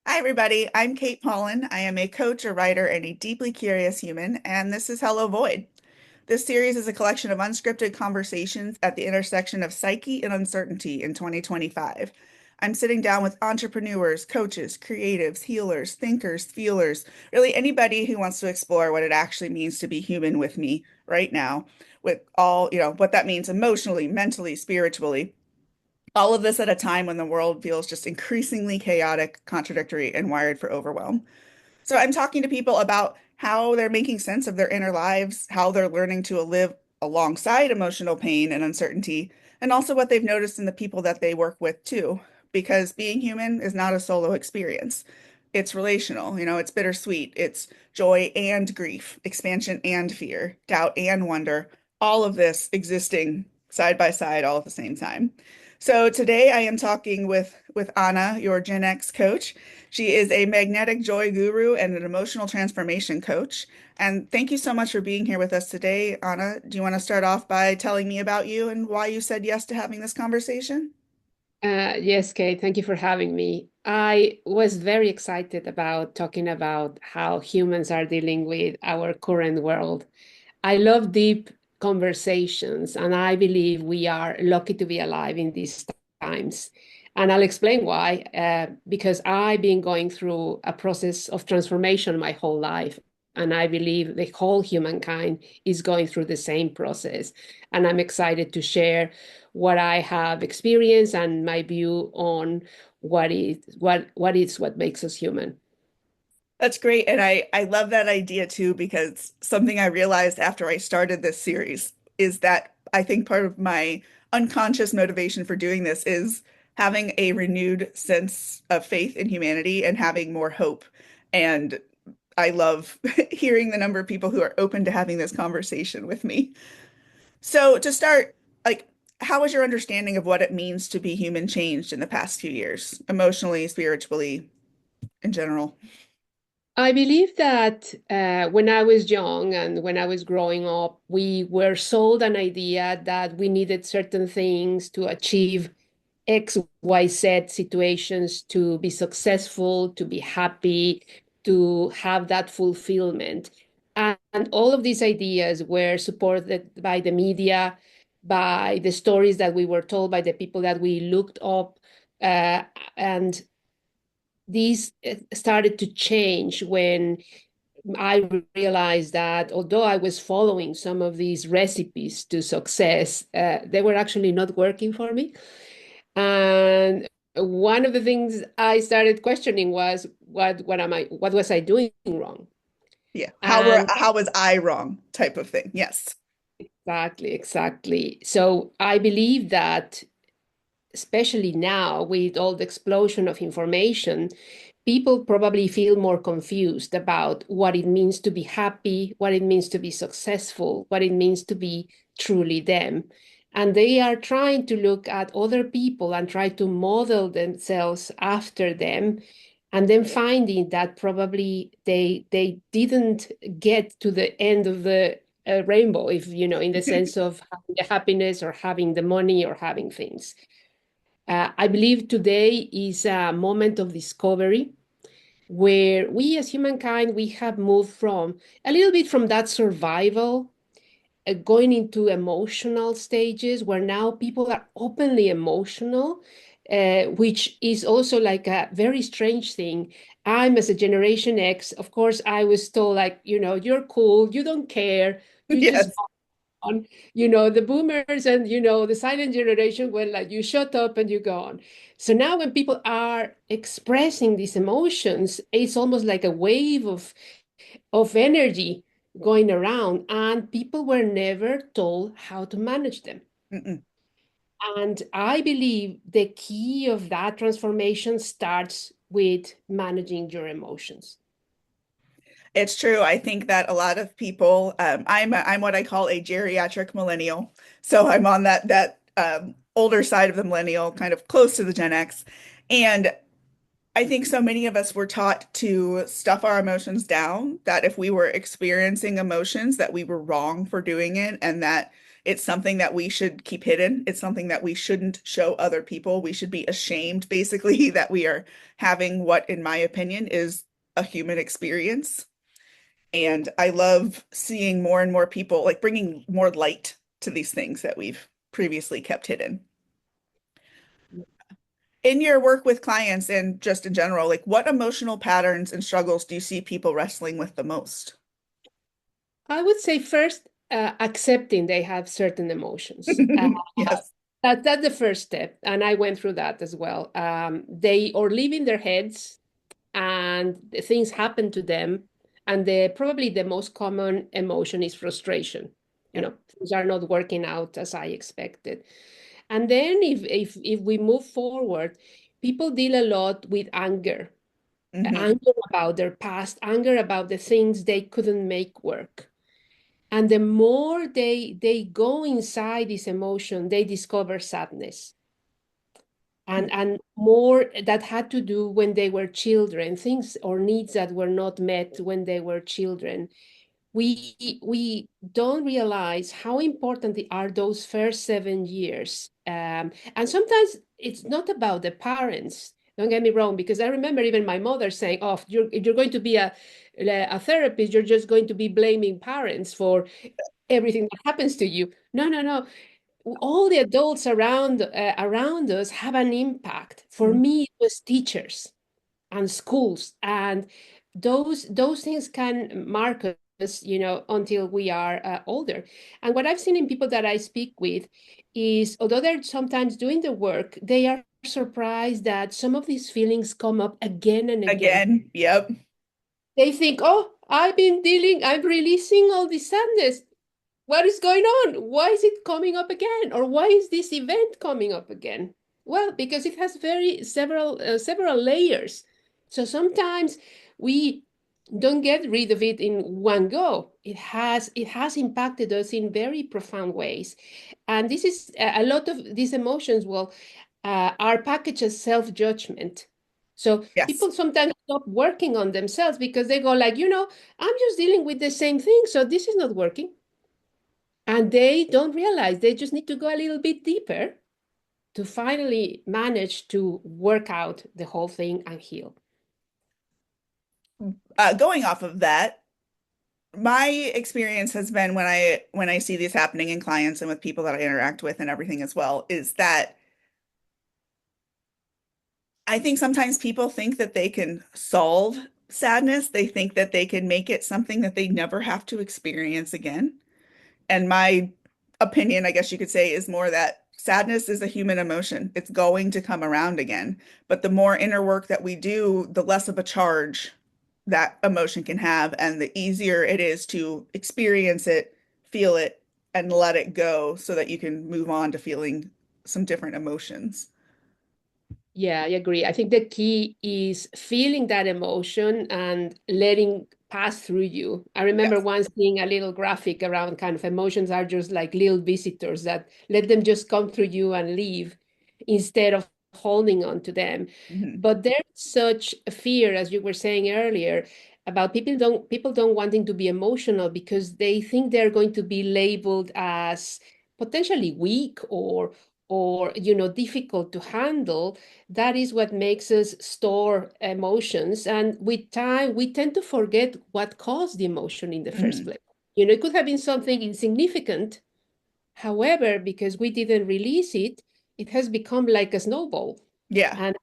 Hi, everybody. I'm Kate Pollan. I am a coach, a writer, and a deeply curious human, and this is Hello Void. This series is a collection of unscripted conversations at the intersection of psyche and uncertainty in 2025. I'm sitting down with entrepreneurs, coaches, creatives, healers, thinkers, feelers, really anybody who wants to explore what it actually means to be human with me right now, with all, what that means emotionally, mentally, spiritually. All of this at a time when the world feels just increasingly chaotic, contradictory, and wired for overwhelm. So I'm talking to people about how they're making sense of their inner lives, how they're learning to live alongside emotional pain and uncertainty, and also what they've noticed in the people that they work with too. Because being human is not a solo experience. It's relational, it's bittersweet, it's joy and grief, expansion and fear, doubt and wonder, all of this existing side by side all at the same time. So today I am talking with Anna, your Gen X coach. She is a magnetic joy guru and an emotional transformation coach. And thank you so much for being here with us today, Anna. Do you want to start off by telling me about you and why you said yes to having this conversation? Yes, Kate, thank you for having me. I was very excited about talking about how humans are dealing with our current world. I love deep conversations, and I believe we are lucky to be alive in these times. And I'll explain why, because I've been going through a process of transformation my whole life. And I believe the whole humankind is going through the same process. And I'm excited to share what I have experienced and my view on what makes us human. That's great. And I love that idea too, because something I realized after I started this series is that I think part of my unconscious motivation for doing this is having a renewed sense of faith in humanity and having more hope. And I love hearing the number of people who are open to having this conversation with me. So to start, like, how has your understanding of what it means to be human changed in the past few years, emotionally, spiritually, in general? I believe that when I was young and when I was growing up, we were sold an idea that we needed certain things to achieve X, Y, Z situations to be successful, to be happy, to have that fulfillment. And all of these ideas were supported by the media, by the stories that we were told, by the people that we looked up. And these started to change when I realized that although I was following some of these recipes to success, they were actually not working for me. And one of the things I started questioning was what was I doing wrong? Yeah. And How was I wrong type of thing? Yes. exactly. So I believe that especially now with all the explosion of information, people probably feel more confused about what it means to be happy, what it means to be successful, what it means to be truly them. And they are trying to look at other people and try to model themselves after them, and then finding that probably they didn't get to the end of the rainbow, if you know, in the sense of having the happiness or having the money or having things. I believe today is a moment of discovery where we as humankind, we have moved from a little bit from that survival, going into emotional stages where now people are openly emotional, which is also like a very strange thing. I'm as a Generation X, of course, I was told like, you're cool, you don't care, you just Yes. on. The boomers and, the silent generation were like, you shut up and you go on. So now when people are expressing these emotions, it's almost like a wave of energy going around, and people were never told how to manage them. Mm-mm. And I believe the key of that transformation starts with managing your emotions. It's true. I think that a lot of people, I'm what I call a geriatric millennial. So I'm on that older side of the millennial, kind of close to the Gen X. And I think so many of us were taught to stuff our emotions down, that if we were experiencing emotions, that we were wrong for doing it, and that It's something that we should keep hidden. It's something that we shouldn't show other people. We should be ashamed, basically, that we are having what, in my opinion, is a human experience. And I love seeing more and more people like bringing more light to these things that we've previously kept hidden. In your work with clients and just in general, like what emotional patterns and struggles do you see people wrestling with the most? I would say first, accepting they have certain emotions. Yes. That's the first step, and I went through that as well. They or live in their heads, and things happen to them, and probably the most common emotion is frustration. You Yep. know, things are not working out as I expected. And then if we move forward, people deal a lot with anger, Hmm. anger about their past, anger about the things they couldn't make work. And the more they go inside this emotion, they discover sadness. And more that had to do when they were children, things or needs that were not met when they were children. We don't realize how important are those first 7 years. And sometimes it's not about the parents. Don't get me wrong, because I remember even my mother saying, "Oh, if you're going to be a therapist, you're just going to be blaming parents for everything that happens to you." No, no, no. All the adults around us have an impact. For me, it was teachers and schools, and those things can mark us, until we are older. And what I've seen in people that I speak with is, although they're sometimes doing the work, they are surprised that some of these feelings come up again and again. Again, yep. They think, "Oh, I'm releasing all this sadness. What is going on? Why is it coming up again? Or why is this event coming up again?" Well, because it has very several layers. So sometimes we don't get rid of it in one go. It has impacted us in very profound ways. And this is a lot of these emotions, well, are packaged as self-judgment. So Yes. people sometimes stop working on themselves because they go like, "I'm just dealing with the same thing, so this is not working." And they don't realize they just need to go a little bit deeper to finally manage to work out the whole thing and heal. Going off of that, my experience has been when I see these happening in clients and with people that I interact with and everything as well, is that I think sometimes people think that they can solve sadness. They think that they can make it something that they never have to experience again. And my opinion, I guess you could say, is more that sadness is a human emotion. It's going to come around again. But the more inner work that we do, the less of a charge that emotion can have, and the easier it is to experience it, feel it, and let it go so that you can move on to feeling some different emotions. Yeah, I agree. I think the key is feeling that emotion and letting pass through you. I remember Yes. once seeing a little graphic around kind of emotions are just like little visitors that let them just come through you and leave instead of holding on to them. Mhm. But there's such a fear, as you were saying earlier, about people don't wanting to be emotional because they think they're going to be labeled as potentially weak or difficult to handle. That is what makes us store emotions. And with time, we tend to forget what caused the emotion in the first Mhm. place. It could have been something insignificant. However, because we didn't release it, it has become like a snowball. Yeah. And,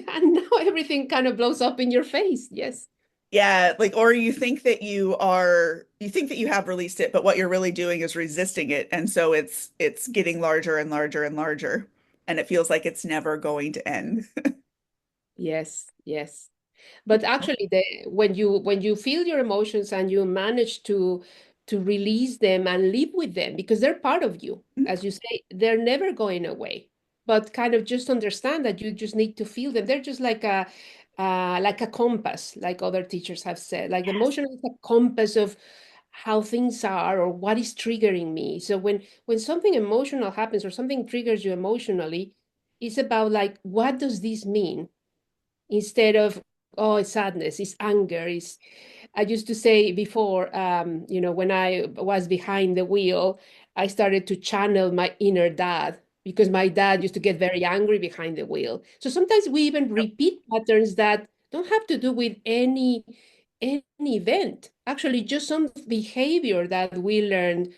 and now everything kind of blows up in your face. Yes. Yeah, like or you think that you have released it, but what you're really doing is resisting it. And so it's getting larger and larger and larger. And it feels like it's never going to end. Yes. Yes. But actually, when you feel your emotions and you manage to release them and live with them because they're part of you, as you say, they're never going away. But kind of just understand that you just need to feel them. They're just like a compass, like other teachers have said. Like the emotion is a compass of how things are or what is triggering me. So when something emotional happens or something triggers you emotionally, it's about like, what does this mean? Instead of, oh, it's sadness, it's anger, I used to say before, when I was behind the wheel, I started to channel my inner dad because my dad used to get very angry behind the wheel. So sometimes we even repeat patterns that don't have to do with any event. Actually, just some behavior that we learned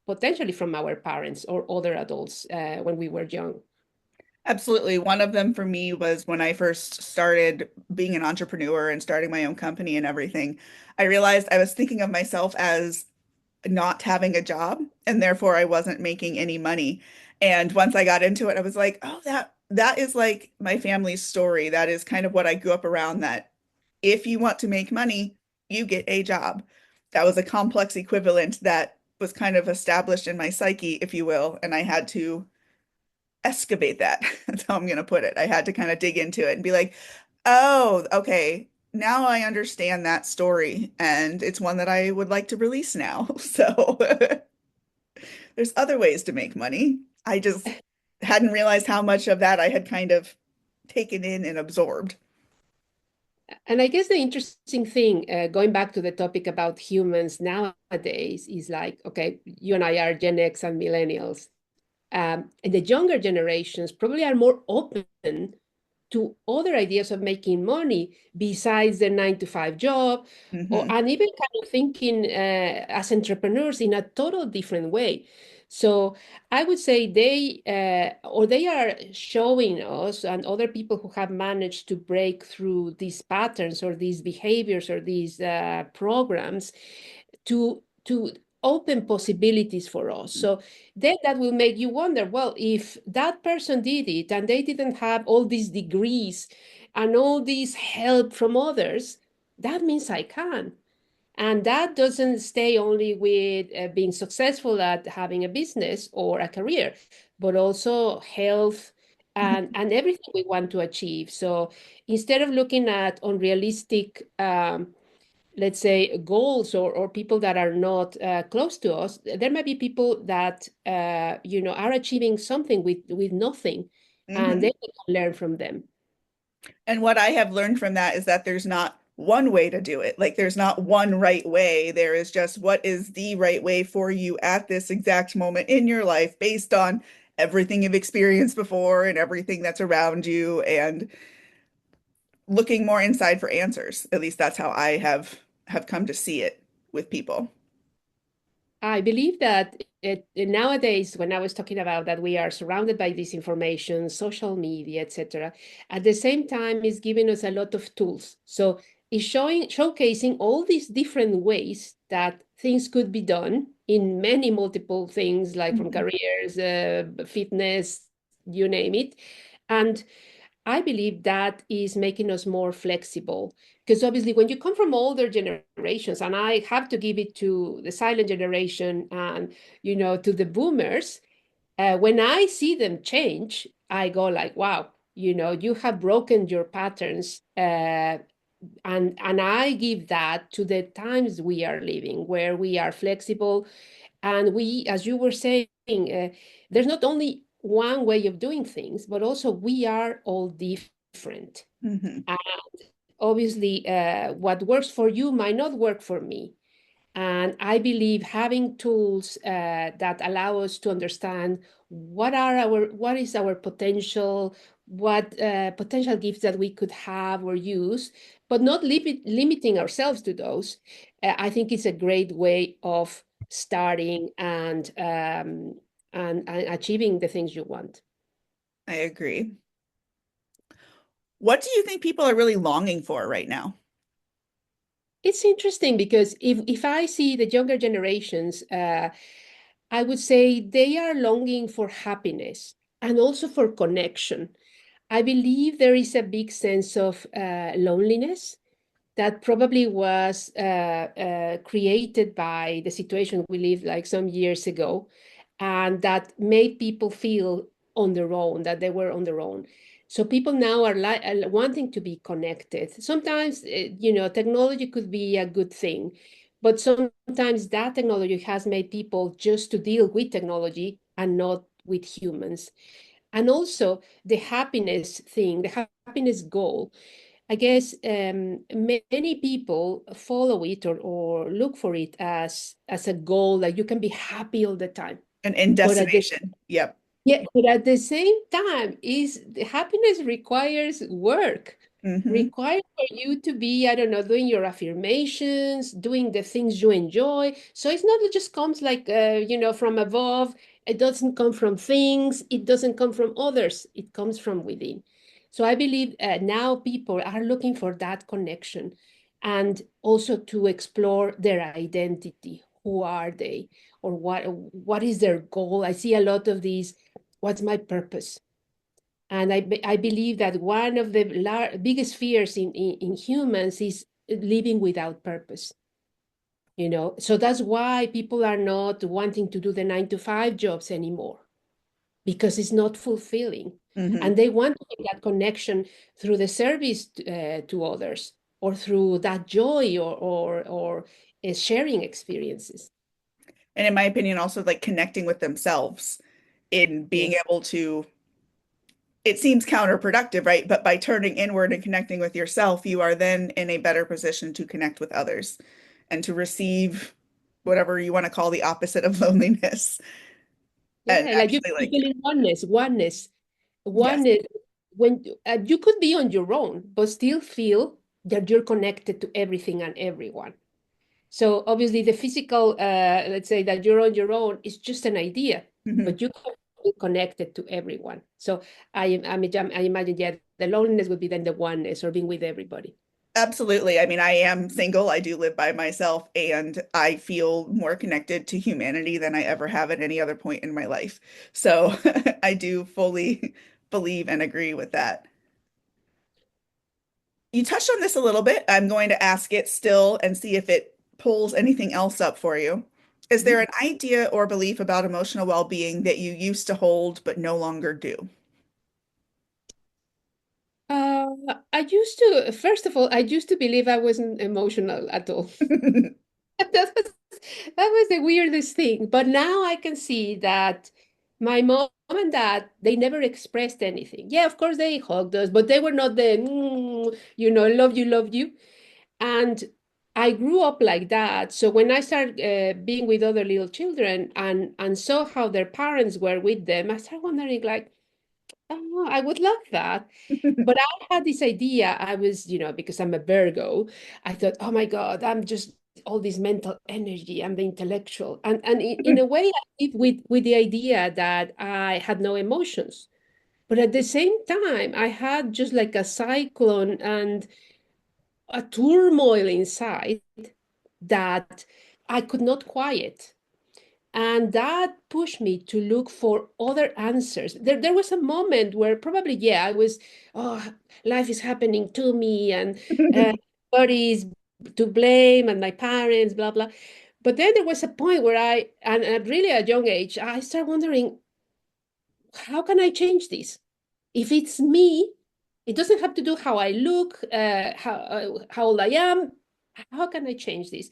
potentially from our parents or other adults when we were young. Absolutely. One of them for me was when I first started being an entrepreneur and starting my own company and everything. I realized I was thinking of myself as not having a job and therefore I wasn't making any money. And once I got into it, I was like, oh, that is like my family's story. That is kind of what I grew up around, that if you want to make money, you get a job. That was a complex equivalent that was kind of established in my psyche, if you will, and I had to excavate that. That's how I'm going to put it. I had to kind of dig into it and be like, oh, okay, now I understand that story, and it's one that I would like to release now. So there's other ways to make money. I just hadn't realized how much of that I had kind of taken in and absorbed. And I guess the interesting thing, going back to the topic about humans nowadays, is like, okay, you and I are Gen X and millennials. And the younger generations probably are more open to other ideas of making money besides the 9 to 5 job, or Hmm. and even kind of thinking as entrepreneurs in a total different way. So I would say they are showing us and other people who have managed to break through these patterns or these behaviors or these programs to open possibilities for us. So then that will make you wonder, well, if that person did it and they didn't have all these degrees and all this help from others, that means I can. And that doesn't stay only with being successful at having a business or a career, but also health and everything we want to achieve. So instead of looking at unrealistic let's say goals or people that are not close to us, there might be people that are achieving something with nothing, and Hmm. they can learn from them. And what I have learned from that is that there's not one way to do it. Like there's not one right way. There is just what is the right way for you at this exact moment in your life based on everything you've experienced before and everything that's around you and looking more inside for answers. At least that's how I have come to see it with people. I believe that nowadays, when I was talking about that we are surrounded by this information, social media, etc., at the same time, it's giving us a lot of tools. So it's showcasing all these different ways that things could be done in many multiple things, like from Mhm. careers, fitness, you name it. And I believe that is making us more flexible because obviously when you come from older generations, and I have to give it to the silent generation and to the boomers, when I see them change, I go like, wow, you have broken your patterns, and I give that to the times we are living, where we are flexible, and we, as you were saying, there's not only one way of doing things, but also we are all different. Mhm. And obviously, what works for you might not work for me. And I believe having tools that allow us to understand what is our potential, what potential gifts that we could have or use, but not limiting ourselves to those. I think it's a great way of starting and achieving the things you want. I agree. What do you think people are really longing for right now? It's interesting because if I see the younger generations, I would say they are longing for happiness and also for connection. I believe there is a big sense of loneliness that probably was created by the situation we lived like some years ago, and that made people feel on their own, that they were on their own. So people now are wanting to be connected. Sometimes, technology could be a good thing, but sometimes that technology has made people just to deal with technology and not with humans. And also the happiness thing, the happiness goal. I guess many people follow it or look for it as a goal that you can be happy all the time. An in But at the destination. Yep. Yeah, but at the same time, is the happiness requires work, Hmm. requires for you to be, I don't know, doing your affirmations, doing the things you enjoy. So it's not it just comes like from above. It doesn't come from things. It doesn't come from others. It comes from within. So I believe now people are looking for that connection and also to explore their identity. Who are they? Or what is their goal? I see a lot of these what's my purpose? And I believe that one of the biggest fears in humans is living without purpose. So that's why people are not wanting to do the 9 to 5 jobs anymore because it's not fulfilling. Hmm. And they want to make that connection through the service to others or through that joy or sharing experiences. And in my opinion, also like connecting with themselves in being Yes. able to, it seems counterproductive, right? But by turning inward and connecting with yourself, you are then in a better position to connect with others and to receive whatever you want to call the opposite of loneliness. And Yeah, like actually, you like, feel in oneness. yes. One is when you could be on your own, but still feel that you're connected to everything and everyone. So obviously, the physical, let's say that you're on your own, is just an idea, Mhm. but you can feel connected to everyone. So I imagine, yeah, the loneliness would be then the oneness or being with everybody. Absolutely. I mean, I am single. I do live by myself, and I feel more connected to humanity than I ever have at any other point in my life. So I do fully believe and agree with that. You touched on this a little bit. I'm going to ask it still and see if it pulls anything else up for you. Is there Mhm. an idea or belief about emotional well-being that you used to hold but no longer do? Uh, first of all, I used to believe I wasn't emotional at all. That was that was the weirdest thing. But now I can see that my mom and dad, they never expressed anything. Yeah, of course they hugged us, but they were not the love you, love you. And I grew up like that. So when I started being with other little children and saw how their parents were with them, I started wondering like, oh, I would love that. But I had this idea. I was, because I'm a Virgo, I thought, oh my God, I'm just all this mental energy. I'm the intellectual. And in a way, I live with the idea that I had no emotions. But at the same time, I had just like a cyclone and a turmoil inside that I could not quiet. And that pushed me to look for other answers. There was a moment where probably, yeah, I was, oh, life is happening to me and everybody is to blame and my parents, blah, blah. But then there was a point where and at really a young age, I started wondering, how can I change this? If it's me, it doesn't have to do how I look, how old I am. How can I change this?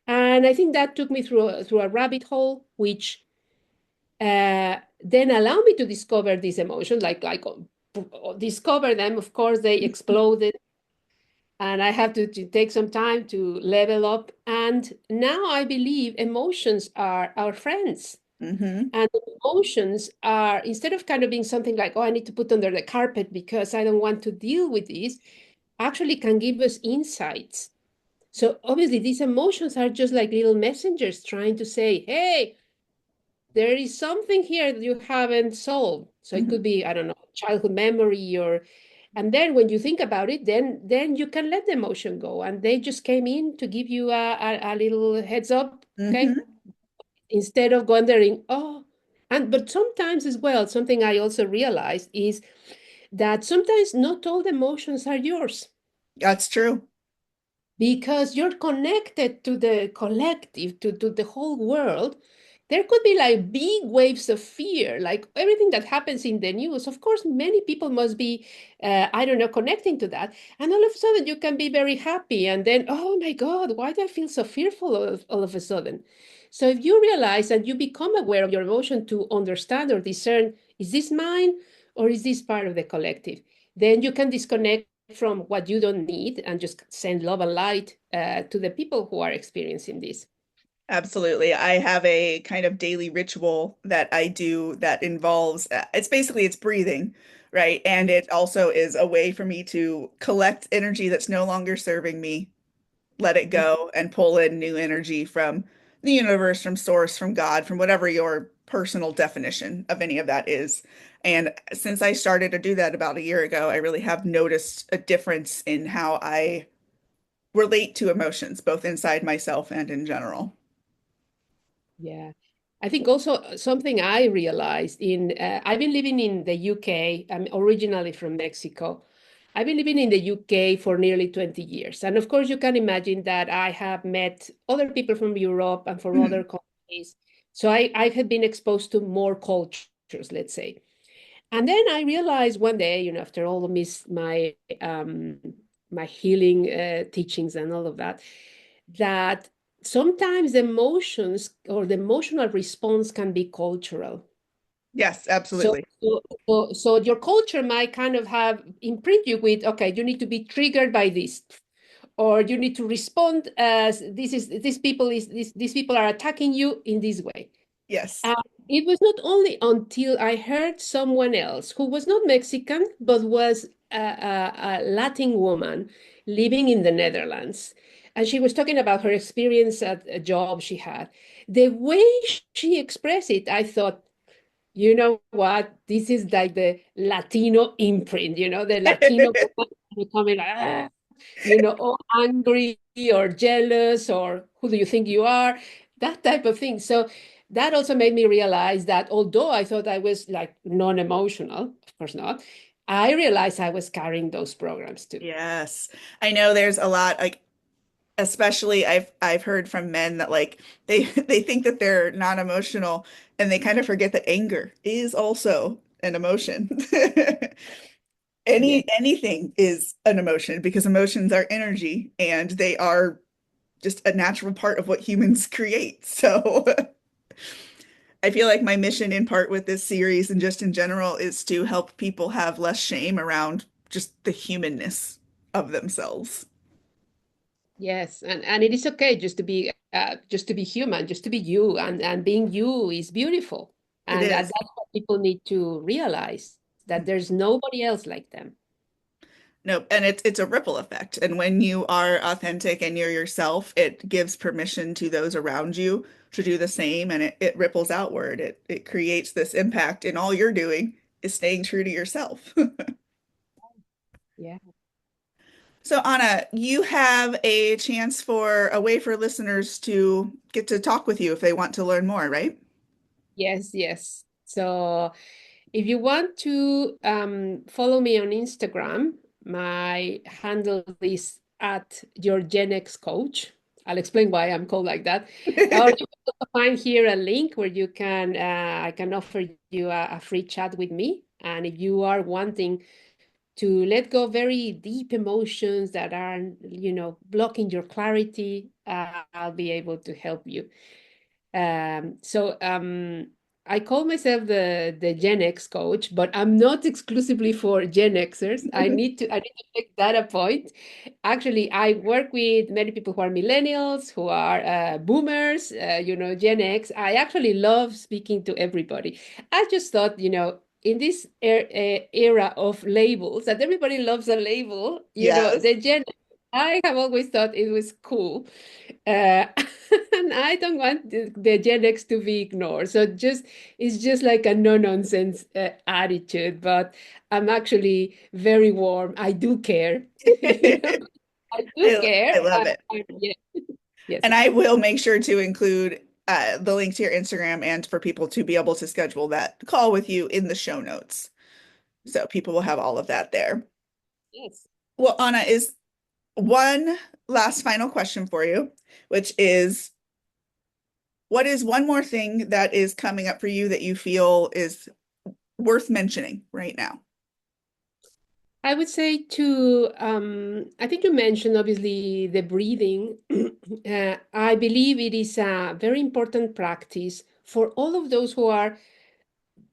And I think that took me through a rabbit hole, which then allow me to discover these emotions, discover them. Of course, they exploded, and I have to take some time to level up. And now I believe emotions are our friends. Hmm. And emotions are, instead of kind of being something like, oh, I need to put under the carpet because I don't want to deal with this, actually can give us insights. So obviously, these emotions are just like little messengers trying to say, hey, there is something here that you haven't solved. So it could Hmm. be, I don't know, childhood memory and then when you think about it, then you can let the emotion go. And they just came in to give you a little heads up, okay? Hmm. Instead of wondering, oh, but sometimes as well, something I also realized is that sometimes not all the emotions are yours That's true. because you're connected to the collective, to the whole world. There could be like big waves of fear, like everything that happens in the news. Of course, many people must be, I don't know, connecting to that. And all of a sudden, you can be very happy. And then, oh my God, why do I feel so fearful all of a sudden? So if you realize and you become aware of your emotion to understand or discern, is this mine or is this part of the collective? Then you can disconnect from what you don't need and just send love and light to the people who are experiencing this. Absolutely. I have a kind of daily ritual that I do that involves it's breathing, right? And it also is a way for me to collect energy that's no longer serving me, let it go, and pull in new energy from the universe, from source, from God, from whatever your personal definition of any of that is. And since I started to do that about a year ago, I really have noticed a difference in how I relate to emotions, both inside myself and in general. Yeah. I think also something I realized I've been living in the UK. I'm originally from Mexico. I've been living in the UK for nearly 20 years. And of course, you can imagine that I have met other people from Europe and from Mhm. other countries. So I have been exposed to more cultures, let's say. And then I realized one day, after all of my healing teachings and all of that, that sometimes the emotions or the emotional response can be cultural. Yes, So, absolutely. so your culture might kind of have imprint you with, okay, you need to be triggered by this, or you need to respond as these people are attacking you in this way. Yes. Uh, it was not only until I heard someone else who was not Mexican, but was a Latin woman living in the Netherlands. And she was talking about her experience at a job she had. The way she expressed it, I thought, you know what? This is like the Latino imprint, the Latino woman becoming like, all angry or jealous or who do you think you are? That type of thing. So that also made me realize that although I thought I was like non-emotional, of course not, I realized I was carrying those programs too. Yes. I know there's a lot like especially I've heard from men that like they think that they're not emotional and they kind of forget that anger is also an emotion. Yeah. Anything is an emotion because emotions are energy and they are just a natural part of what humans create. So I feel like my mission in part with this series and just in general is to help people have less shame around just the humanness of themselves. Yes, and it is okay just to be human, just to be you, and being you is beautiful, It and is. that's what people need to realize that there's nobody else like them. Nope. And it's a ripple effect. And when you are authentic and you're yourself, it gives permission to those around you to do the same and it ripples outward. It creates this impact and all you're doing is staying true to yourself. Yeah. So Anna, you have a chance for a way for listeners to get to talk with you if they want to learn more, right? Yes, yes. So if you want to follow me on Instagram, my handle is at your Gen X coach. I'll explain why I'm called like that. Or you can also find here a link where I can offer you a free chat with me. And if you are wanting to let go very deep emotions that are, blocking your clarity, I'll be able to help you. So I call myself the Gen X coach, but I'm not exclusively for Gen Xers. I need to make that a point. Actually, I work with many people who are millennials, who are boomers, Gen X. I actually love speaking to everybody. I just thought, in this era of labels, that everybody loves a label, Yes. the Gen X, I have always thought it was cool. Uh, and I don't want the Gen X to be ignored. So it's just like a no-nonsense attitude, but I'm actually very warm. I do care. You know, I do care. I love it. Yeah, yes. And I will make sure to include the link to your Instagram and for people to be able to schedule that call with you in the show notes. So people will have all of that there. Yes. Well, Anna, is one last final question for you, which is what is one more thing that is coming up for you that you feel is worth mentioning right now? I would say I think you mentioned obviously the breathing. I believe it is a very important practice for all of those who are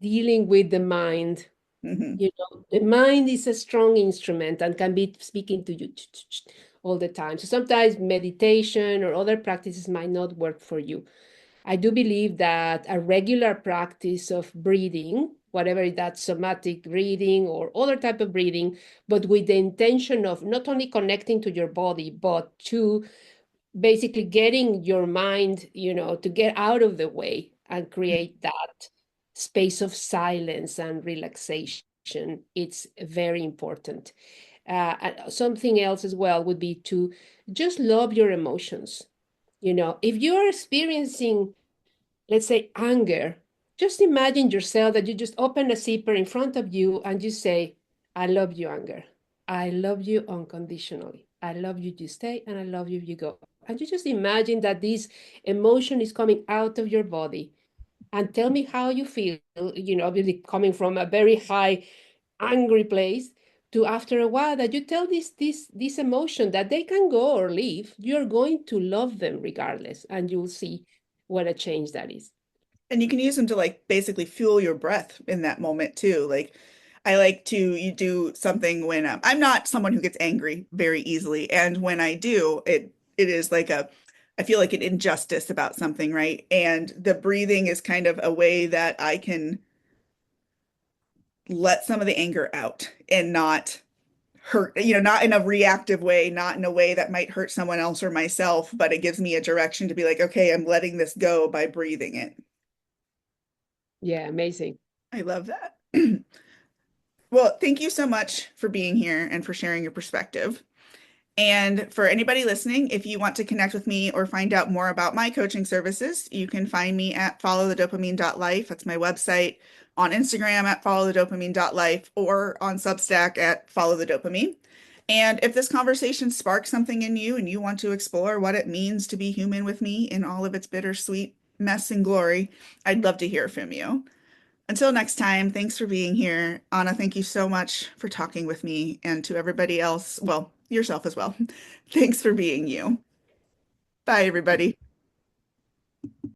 dealing with the mind. Hmm. You know, the mind is a strong instrument and can be speaking to you all the time. So sometimes meditation or other practices might not work for you. I do believe that a regular practice of breathing, whatever that's somatic breathing or other type of breathing, but with the intention of not only connecting to your body, but to basically getting your mind, to get out of the way and create that space of silence and relaxation. It's very important. And something else as well would be to just love your emotions. If you're experiencing, let's say, anger, just imagine yourself that you just open a zipper in front of you and you say, I love you, anger. I love you unconditionally. I love you, you stay, and I love you, you go. And you just imagine that this emotion is coming out of your body and tell me how you feel, obviously coming from a very high angry place to after a while that you tell this emotion that they can go or leave, you're going to love them regardless, and you'll see what a change that is. And you can use them to like basically fuel your breath in that moment too. Like I like to you do something when I'm not someone who gets angry very easily, and when I do, it is like a I feel like an injustice about something, right? And the breathing is kind of a way that I can let some of the anger out and not hurt, not in a reactive way, not in a way that might hurt someone else or myself, but it gives me a direction to be like, okay, I'm letting this go by breathing it. Yeah, amazing. I love that. Well, thank you so much for being here and for sharing your perspective. And for anybody listening, if you want to connect with me or find out more about my coaching services, you can find me at followthedopamine.life. That's my website. On Instagram at followthedopamine.life or on Substack at followthedopamine. And if this conversation sparks something in you and you want to explore what it means to be human with me in all of its bittersweet mess and glory, I'd love to hear from you. Until next time, thanks for being here. Anna, thank you so much for talking with me and to everybody else, well, yourself as well. Thanks for being you. Bye, everybody.